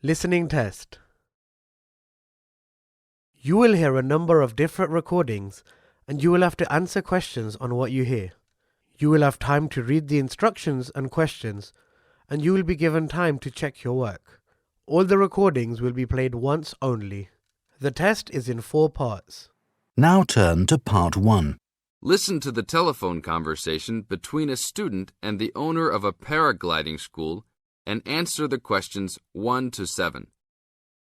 Listening test. You will hear a number of different recordings and you will have to answer questions on what you hear. You will have time to read the instructions and questions and you will be given time to check your work. All the recordings will be played once only. The test is in 4 parts. Now turn to part 1. Listen to the telephone conversation between a student and the owner of a paragliding school and answer the questions 1 to 7.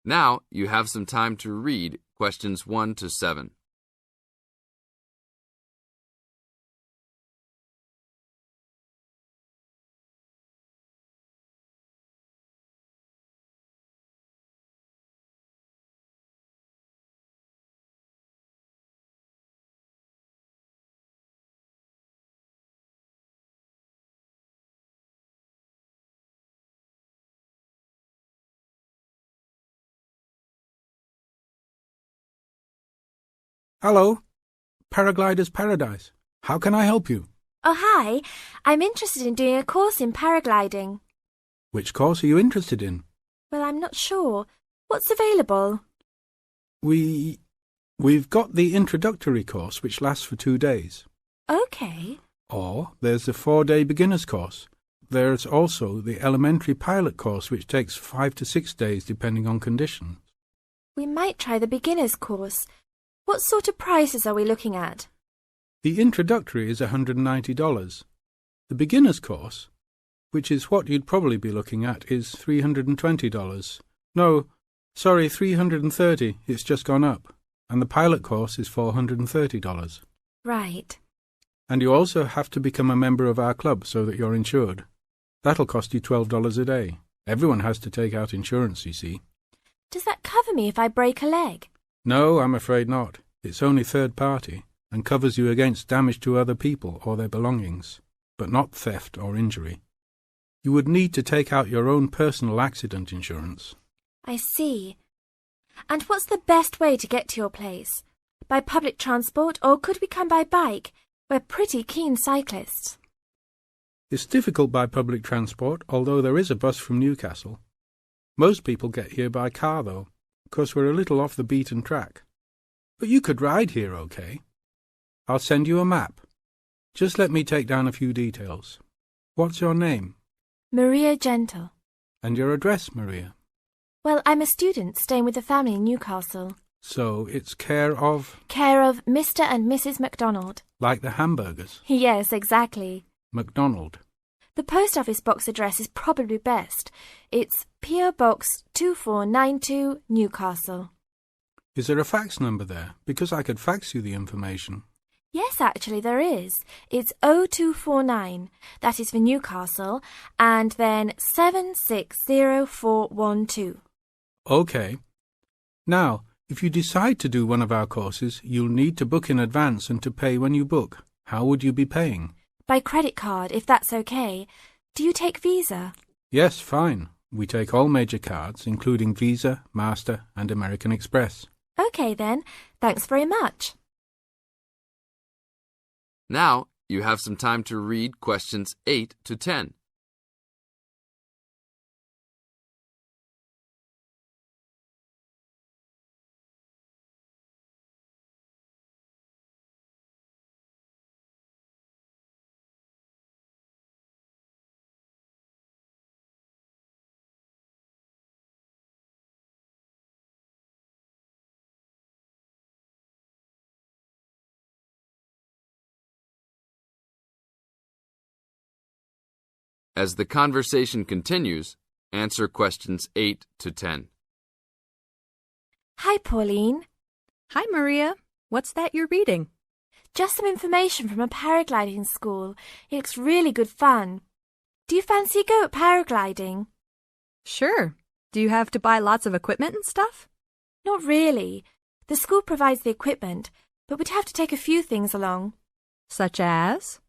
Now you have some time to read questions 1 to 7. Hello, Paraglider's Paradise. How can I help you? Oh, hi. I'm interested in doing a course in paragliding. Which course are you interested in? Well, I'm not sure. What's available? We've got the introductory course, which lasts for 2 days. OK. Or there's the 4-day beginner's course. There's also the elementary pilot course, which takes 5 to 6 days, depending on conditions. We might try the beginner's course. What sort of prices are we looking at? The introductory is $190. The beginner's course, which is what you'd probably be looking at, is $320. No, sorry, $330. It's just gone up. And the pilot course is $430. Right. And you also have to become a member of our club so that you're insured. That'll cost you $12 a day. Everyone has to take out insurance, you see. Does that cover me if I break a leg? No, I'm afraid not. It's only third party and covers you against damage to other people or their belongings, but not theft or injury. You would need to take out your own personal accident insurance. I see. And what's the best way to get to your place? By public transport, or could we come by bike? We're pretty keen cyclists. It's difficult by public transport, although there is a bus from Newcastle. Most people get here by car, though, because we're a little off the beaten track. But you could ride here, OK? I'll send you a map. Just let me take down a few details. What's your name? Maria Gentle. And your address, Maria? Well, I'm a student staying with a family in Newcastle. So it's care of? Care of Mr. and Mrs. MacDonald. Like the hamburgers? Yes, exactly. MacDonald. The post office box address is probably best. It's P.O. Box 2492, Newcastle. Is there a fax number there? Because I could fax you the information. Yes, actually there is. It's 0249. That is for Newcastle. And then 760412. OK. Now, if you decide to do one of our courses, you'll need to book in advance and to pay when you book. How would you be paying? By credit card, if that's OK. Do you take Visa? Yes, fine. We take all major cards, including Visa, Master and American Express. OK then. Thanks very much. Now you have some time to read questions 8 to 10. As the conversation continues, answer questions 8 to 10. Hi, Pauline. Hi, Maria. What's that you're reading? Just some information from a paragliding school. It looks really good fun. Do you fancy a go at paragliding? Sure. Do you have to buy lots of equipment and stuff? Not really. The school provides the equipment, but we'd have to take a few things along. Such as?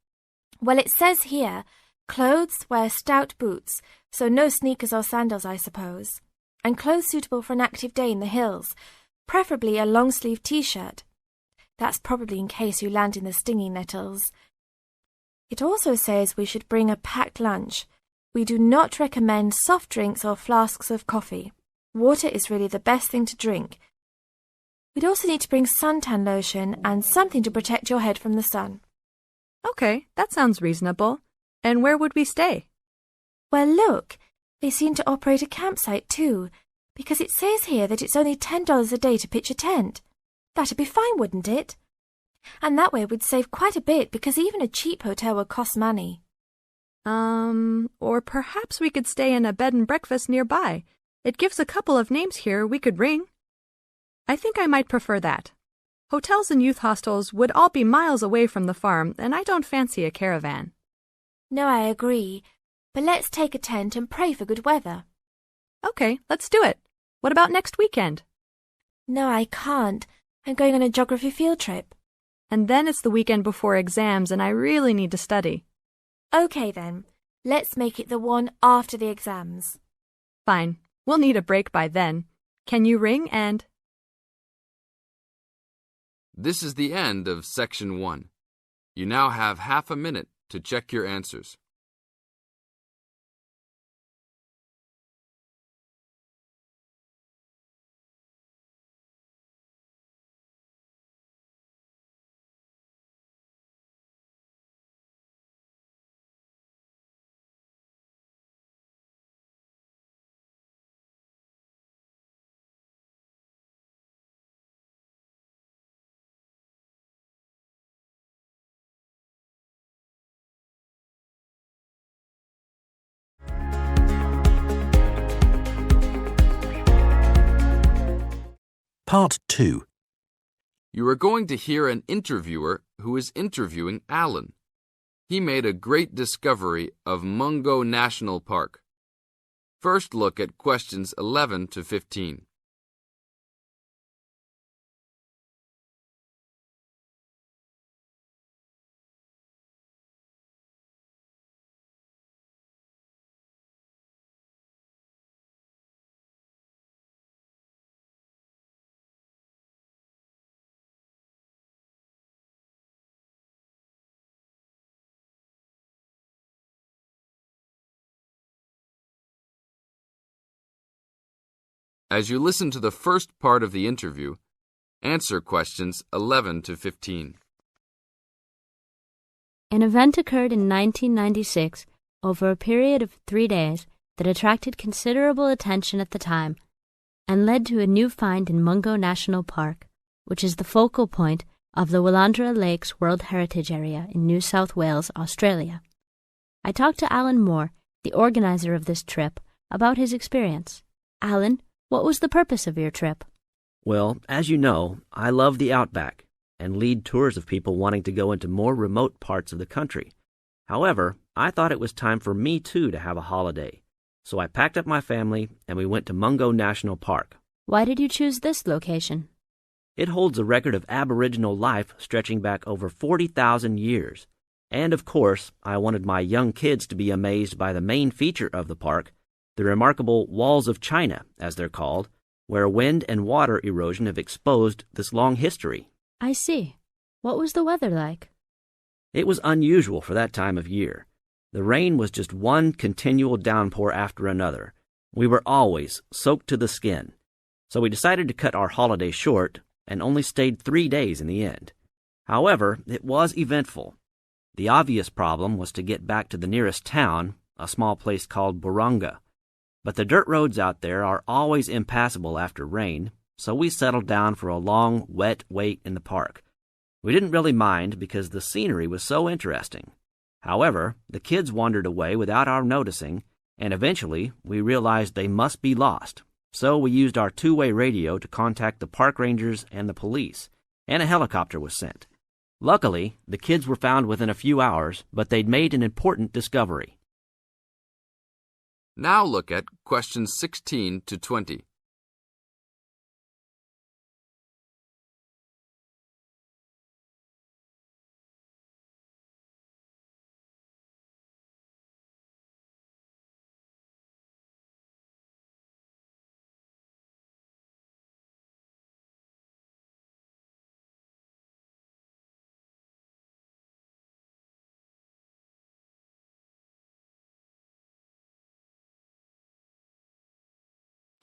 Well, it says here, clothes wear stout boots, so no sneakers or sandals, I suppose. And clothes suitable for an active day in the hills, preferably a long-sleeved t-shirt. That's probably in case you land in the stinging nettles. It also says we should bring a packed lunch. We do not recommend soft drinks or flasks of coffee. Water is really the best thing to drink. We'd also need to bring suntan lotion and something to protect your head from the sun. Okay, that sounds reasonable. And where would we stay? Well, look, they seem to operate a campsite too, because it says here that it's only $10 a day to pitch a tent. That'd be fine, wouldn't it? And that way we'd save quite a bit because even a cheap hotel would cost money. Or perhaps we could stay in a bed and breakfast nearby. It gives a couple of names here we could ring. I think I might prefer that. Hotels and youth hostels would all be miles away from the farm, and I don't fancy a caravan. No, I agree. But let's take a tent and pray for good weather. Okay, let's do it. What about next weekend? No, I can't. I'm going on a geography field trip. And then it's the weekend before exams, and I really need to study. Okay then, let's make it the one after the exams. Fine. We'll need a break by then. Can you ring and... This is the end of Section 1. You now have half a minute to check your answers. Part 2. You are going to hear an interviewer who is interviewing Alan. He made a great discovery of Mungo National Park. First look at questions 11 to 15. As you listen to the first part of the interview, answer questions 11 to 15. An event occurred in 1996 over a period of 3 days that attracted considerable attention at the time and led to a new find in Mungo National Park, which is the focal point of the Willandra Lakes World Heritage Area in New South Wales, Australia. I talked to Alan Moore, the organizer of this trip, about his experience. Alan, what was the purpose of your trip? Well, as you know, I love the outback and lead tours of people wanting to go into more remote parts of the country. However, I thought it was time for me too to have a holiday. So I packed up my family and we went to Mungo National Park. Why did you choose this location? It holds a record of Aboriginal life stretching back over 40,000 years. And of course, I wanted my young kids to be amazed by the main feature of the park, the remarkable Walls of China, as they're called, where wind and water erosion have exposed this long history. I see. What was the weather like? It was unusual for that time of year. The rain was just one continual downpour after another. We were always soaked to the skin. So we decided to cut our holiday short and only stayed 3 days in the end. However, it was eventful. The obvious problem was to get back to the nearest town, a small place called Burunga. But the dirt roads out there are always impassable after rain, so we settled down for a long, wet wait in the park. We didn't really mind because the scenery was so interesting. However, the kids wandered away without our noticing, and eventually we realized they must be lost. So we used our two-way radio to contact the park rangers and the police, and a helicopter was sent. Luckily, the kids were found within a few hours, but they'd made an important discovery. Now look at questions 16 to 20.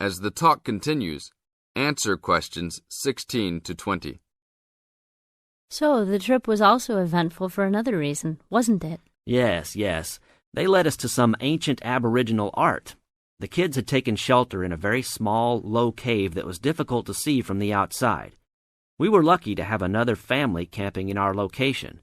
as the talk continues, answer questions 16 to 20. So the trip was also eventful for another reason, wasn't it? Yes, yes. They led us to some ancient Aboriginal art. The kids had taken shelter in a very small, low cave that was difficult to see from the outside. We were lucky to have another family camping in our location.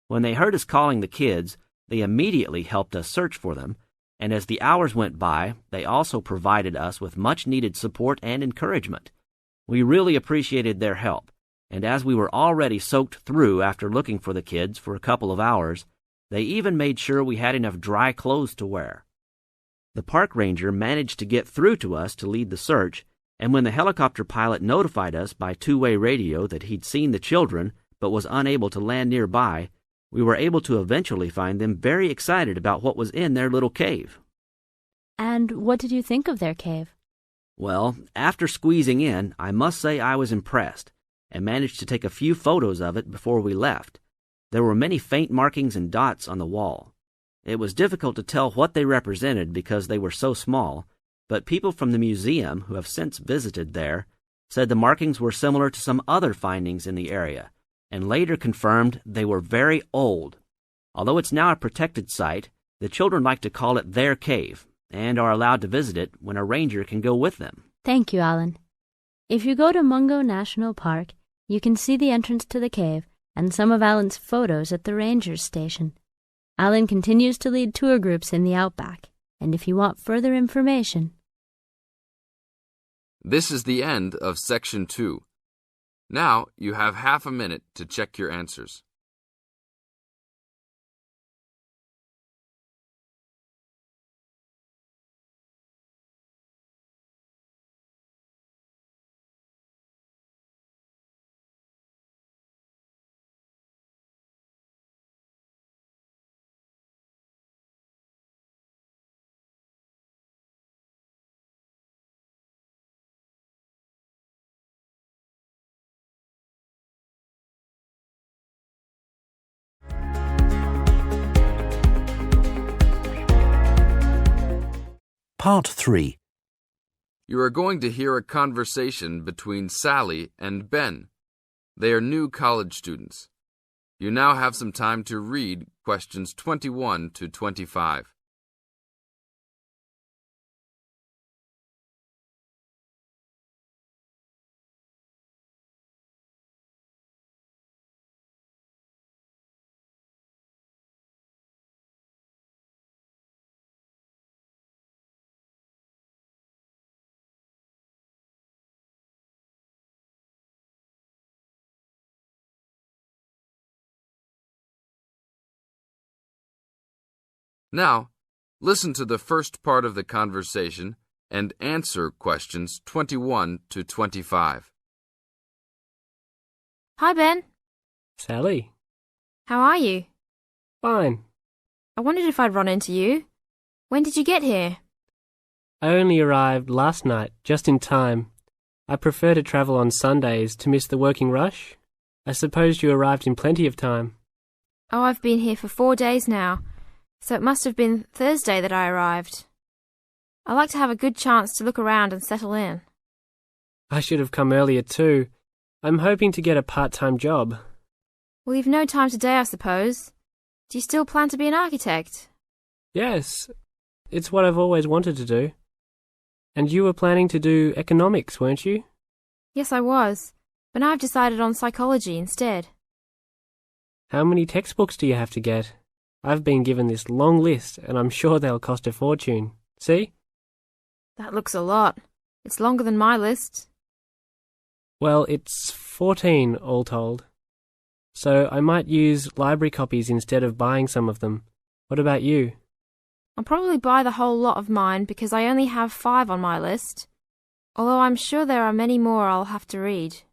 When they heard us calling the kids, they immediately helped us search for them, and as the hours went by, they also provided us with much-needed support and encouragement. We really appreciated their help, and as we were already soaked through after looking for the kids for a couple of hours, they even made sure we had enough dry clothes to wear. The park ranger managed to get through to us to lead the search, and when the helicopter pilot notified us by two-way radio that he'd seen the children but was unable to land nearby, we were able to eventually find them very excited about what was in their little cave. And what did you think of their cave? Well, after squeezing in, I must say I was impressed, and managed to take a few photos of it before we left. There were many faint markings and dots on the wall. It was difficult to tell what they represented because they were so small, but people from the museum who have since visited there said the markings were similar to some other findings in the area, and later confirmed they were very old. Although it's now a protected site, the children like to call it their cave, and are allowed to visit it when a ranger can go with them. Thank you, Alan. If you go to Mungo National Park, you can see the entrance to the cave and some of Alan's photos at the ranger's station. Alan continues to lead tour groups in the outback, and if you want further information... This is the end of Section 2. Now you have half a minute to check your answers. Part 3. You are going to hear a conversation between Sally and Ben. They are new college students. You now have some time to read questions 21 to 25. Now, listen to the first part of the conversation and answer questions 21 to 25. Hi, Ben. Sally. How are you? Fine. I wondered if I'd run into you. When did you get here? I only arrived last night, just in time. I prefer to travel on Sundays to miss the working rush. I suppose you arrived in plenty of time. Oh, I've been here for 4 days now, so it must have been Thursday that I arrived. I like to have a good chance to look around and settle in. I should have come earlier too. I'm hoping to get a part-time job. Well, you've no time today, I suppose. Do you still plan to be an architect? Yes, it's what I've always wanted to do. And you were planning to do economics, weren't you? Yes, I was, but now I've decided on psychology instead. How many textbooks do you have to get? I've been given this long list, and I'm sure they'll cost a fortune. See? That looks a lot. It's longer than my list. Well, it's 14 all told. So I might use library copies instead of buying some of them. What about you? I'll probably buy the whole lot of mine because I only have 5 on my list, although I'm sure there are many more I'll have to read.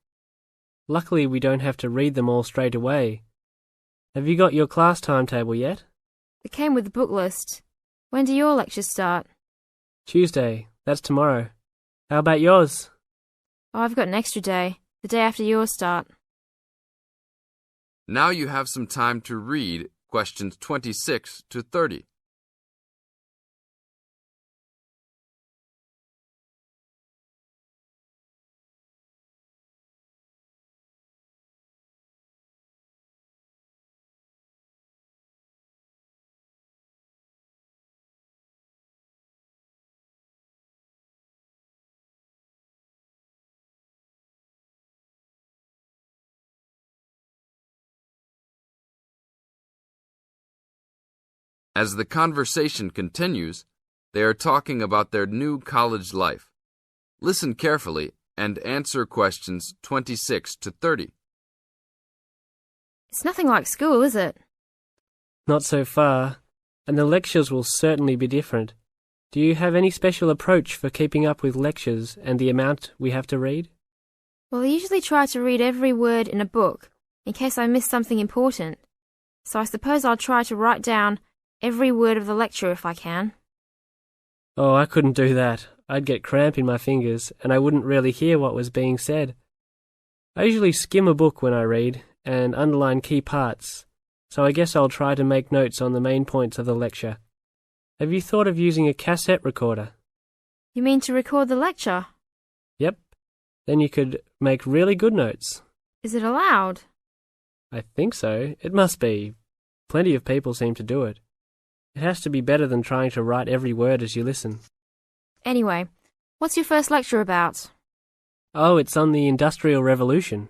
Luckily, we don't have to read them all straight away. Have you got your class timetable yet? It came with the book list. When do your lectures start? Tuesday. That's tomorrow. How about yours? Oh, I've got an extra day, the day after yours start. Now you have some time to read questions 26 to 30. As the conversation continues, they are talking about their new college life. Listen carefully and answer questions 26 to 30. It's nothing like school, is it? Not so far, and the lectures will certainly be different. Do you have any special approach for keeping up with lectures and the amount we have to read? Well, I usually try to read every word in a book, in case I miss something important. So I suppose I'll try to write down every word of the lecture if I can. Oh, I couldn't do that. I'd get cramp in my fingers, and I wouldn't really hear what was being said. I usually skim a book when I read, and underline key parts, so I guess I'll try to make notes on the main points of the lecture. Have you thought of using a cassette recorder? You mean to record the lecture? Yep. Then you could make really good notes. Is it allowed? I think so. It must be. Plenty of people seem to do it. It has to be better than trying to write every word as you listen. Anyway, what's your first lecture about? Oh, it's on the Industrial Revolution.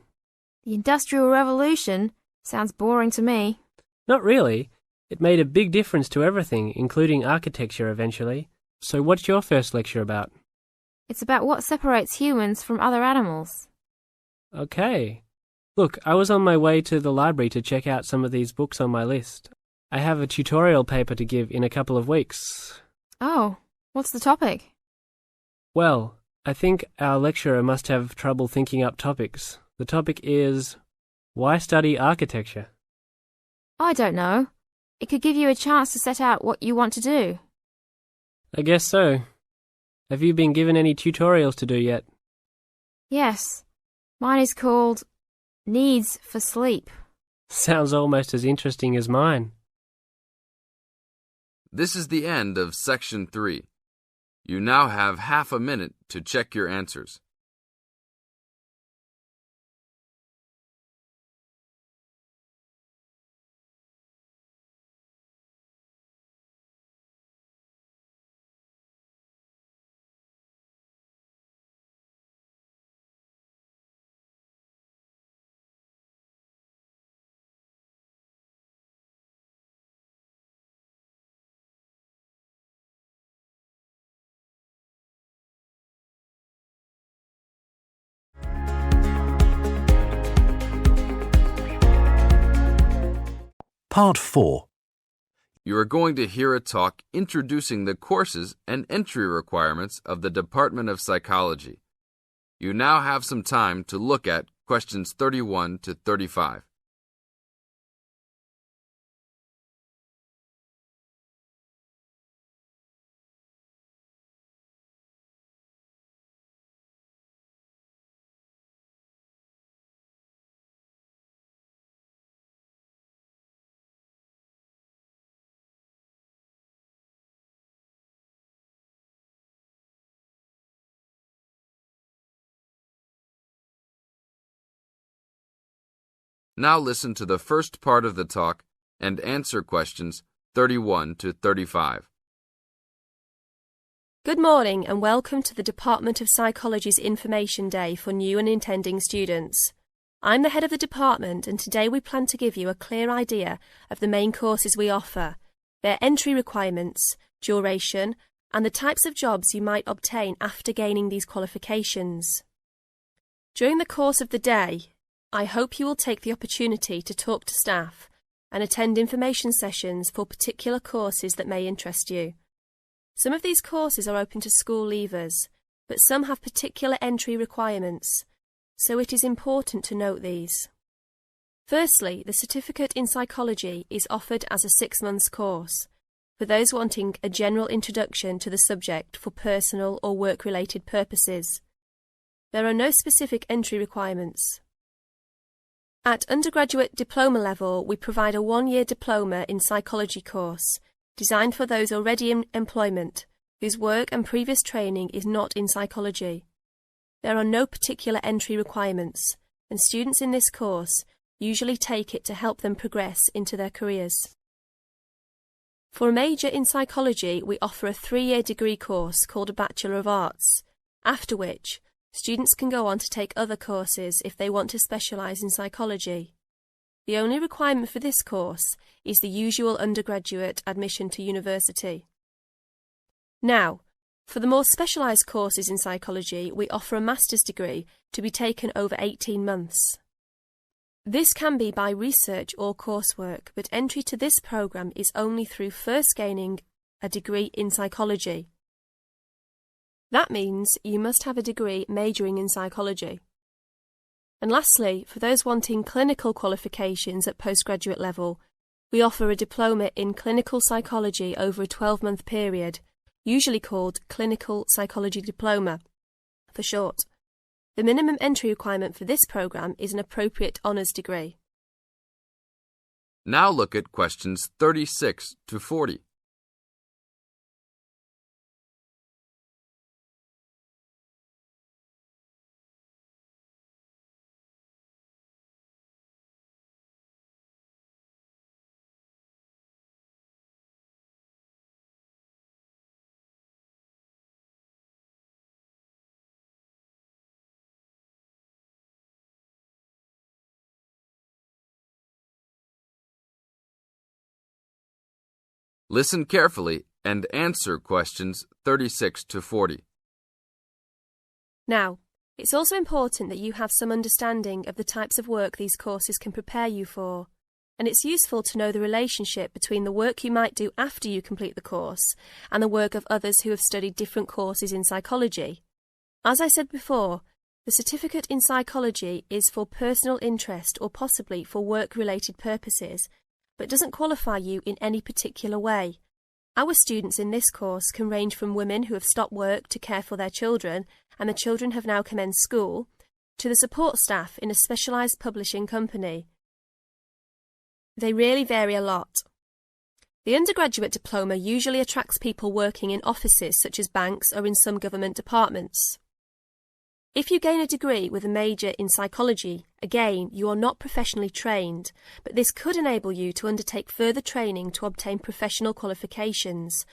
The Industrial Revolution? Sounds boring to me. Not really. It made a big difference to everything, including architecture eventually. So what's your first lecture about? It's about what separates humans from other animals. Okay. Look, I was on my way to the library to check out some of these books on my list. I have a tutorial paper to give in a couple of weeks. Oh, what's the topic? Well, I think our lecturer must have trouble thinking up topics. The topic is, why study architecture? I don't know. It could give you a chance to set out what you want to do. I guess so. Have you been given any tutorials to do yet? Yes. Mine is called Needs for Sleep. Sounds almost as interesting as mine. This is the end of Section 3. You now have half a minute to check your answers. Part 4. You are going to hear a talk introducing the courses and entry requirements of the Department of Psychology. You now have some time to look at questions 31 to 35. Now listen to the first part of the talk and answer questions 31 to 35. Good morning and welcome to the Department of Psychology's Information Day for new and intending students. I'm the head of the department and today we plan to give you a clear idea of the main courses we offer, their entry requirements, duration, and the types of jobs you might obtain after gaining these qualifications. During the course of the day, I hope you will take the opportunity to talk to staff and attend information sessions for particular courses that may interest you. Some of these courses are open to school leavers, but some have particular entry requirements, so it is important to note these. Firstly, the Certificate in Psychology is offered as a 6-month course for those wanting a general introduction to the subject for personal or work-related purposes. There are no specific entry requirements. At undergraduate diploma level, we provide a 1-year diploma in psychology course, designed for those already in employment, whose work and previous training is not in psychology. There are no particular entry requirements, and students in this course usually take it to help them progress into their careers. For a major in psychology, we offer a 3-year degree course called a Bachelor of Arts, after which students can go on to take other courses if they want to specialise in psychology. The only requirement for this course is the usual undergraduate admission to university. Now, for the more specialised courses in psychology, we offer a master's degree to be taken over 18 months. This can be by research or coursework, but entry to this programme is only through first gaining a degree in psychology. That means you must have a degree majoring in psychology. And lastly, for those wanting clinical qualifications at postgraduate level, we offer a diploma in clinical psychology over a 12-month period, usually called Clinical Psychology Diploma, for short. The minimum entry requirement for this programme is an appropriate honours degree. Now look at questions 36 to 40. Listen carefully and answer questions 36 to 40. Now, it's also important that you have some understanding of the types of work these courses can prepare you for, and it's useful to know the relationship between the work you might do after you complete the course and the work of others who have studied different courses in psychology. As I said before, the certificate in psychology is for personal interest or possibly for work-related purposes, but doesn't qualify you in any particular way. Our students in this course can range from women who have stopped work to care for their children and the children have now commenced school, to the support staff in a specialised publishing company. They really vary a lot. The undergraduate diploma usually attracts people working in offices such as banks or in some government departments. If you gain a degree with a major in psychology, again, you are not professionally trained, but this could enable you to undertake further training to obtain professional qualifications,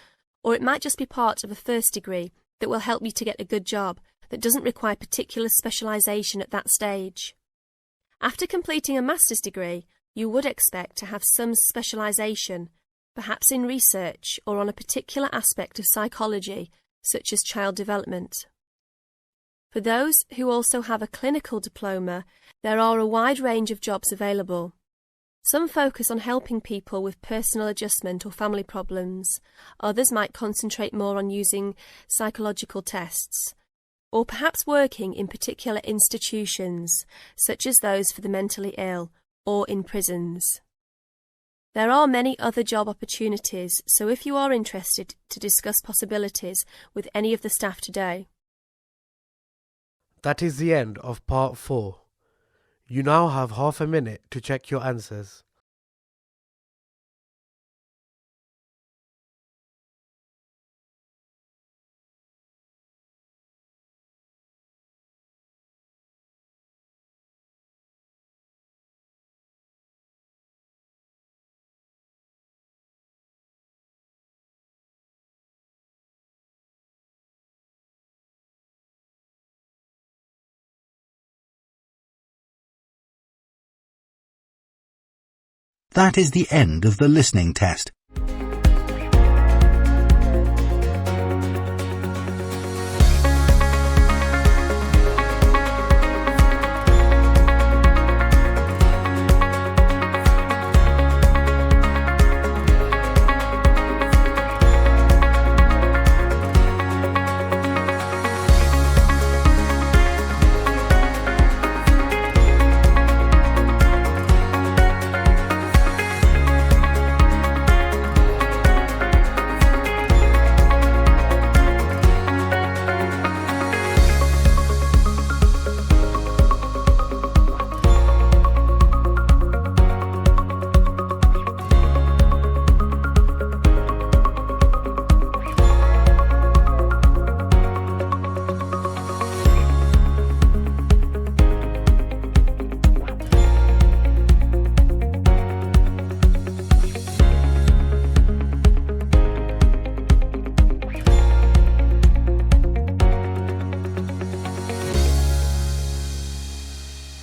or it might just be part of a first degree that will help you to get a good job that doesn't require particular specialisation at that stage. After completing a master's degree, you would expect to have some specialisation, perhaps in research or on a particular aspect of psychology, such as child development. For those who also have a clinical diploma, there are a wide range of jobs available. Some focus on helping people with personal adjustment or family problems. Others might concentrate more on using psychological tests, or perhaps working in particular institutions, such as those for the mentally ill, or in prisons. There are many other job opportunities, so if you are interested to discuss possibilities with any of the staff today. That is the end of part 4. You now have half a minute to check your answers. That is the end of the listening test.